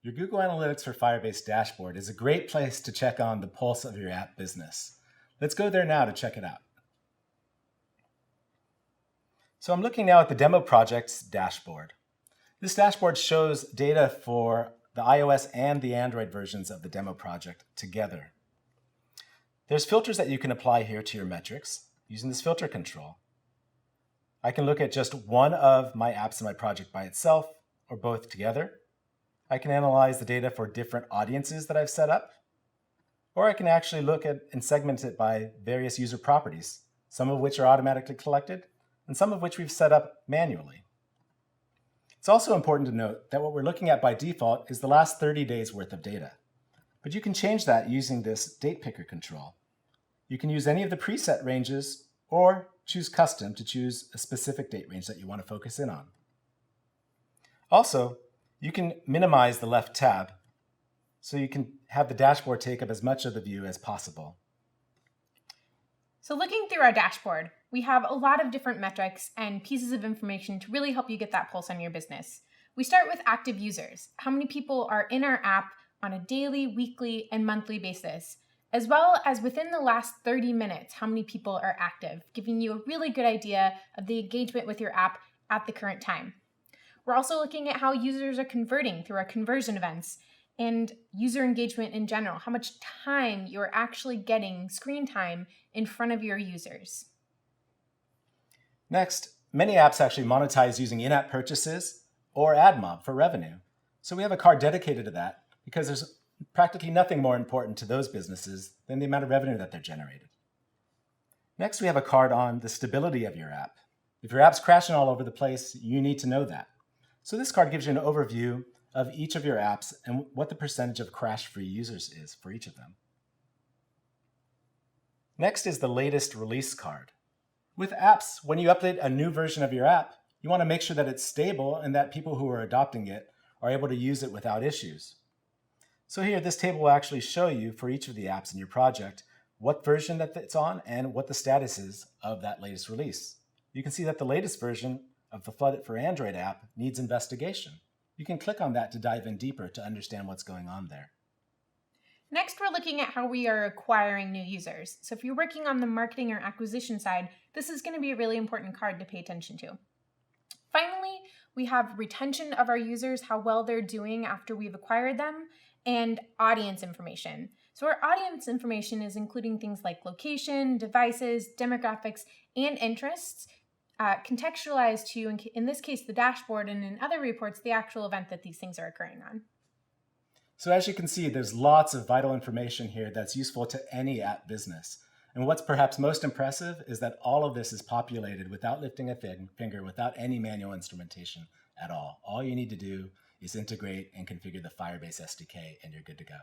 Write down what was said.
Your Google Analytics for Firebase dashboard is a great place to check on the pulse of your app business. Let's go there now to check it out. So I'm looking now at the demo project's dashboard. This dashboard shows data for the iOS and the Android versions of the demo project together. There's filters that you can apply here to your metrics using this filter control. I can look at just one of my apps in my project by itself or both together. I can analyze the data for different audiences that I've set up, or I can actually look at and segment it by various user properties, some of which are automatically collected and some of which we've set up manually. It's also important to note that what we're looking at by default is the last 30 days worth of data, but you can change that using this date picker control. You can use any of the preset ranges or choose custom to choose a specific date range that you want to focus in on. Also, you can minimize the left tab so you can have the dashboard take up as much of the view as possible. So looking through our dashboard, we have a lot of different metrics and pieces of information to really help you get that pulse on your business. We start with active users, how many people are in our app on a daily, weekly, and monthly basis, as well as within the last 30 minutes, how many people are active, giving you a really good idea of the engagement with your app at the current time. We're also looking at how users are converting through our conversion events and user engagement in general, how much time you're actually getting screen time in front of your users. Next, many apps actually monetize using in-app purchases or AdMob for revenue. So we have a card dedicated to that because there's practically nothing more important to those businesses than the amount of revenue that they're generated. Next, we have a card on the stability of your app. If your app's crashing all over the place, you need to know that. So this card gives you an overview of each of your apps and what the percentage of crash-free users is for each of them. Next is the latest release card. With apps, when you update a new version of your app, you want to make sure that it's stable and that people who are adopting it are able to use it without issues. So here, this table will actually show you for each of the apps in your project what version that it's on and what the status is of that latest release. You can see that the latest version of the Flood It for Android app needs investigation. You can click on that to dive in deeper to understand what's going on there. Next, we're looking at how we are acquiring new users. So if you're working on the marketing or acquisition side, this is going to be a really important card to pay attention to. Finally, we have retention of our users, how well they're doing after we've acquired them, and audience information. So our audience information is including things like location, devices, demographics, and interests, contextualized to, in this case, the dashboard, and in other reports, the actual event that these things are occurring on. So as you can see, there's lots of vital information here that's useful to any app business. And what's perhaps most impressive is that all of this is populated without lifting a finger, without any manual instrumentation at all. All you need to do is integrate and configure the Firebase SDK, and you're good to go.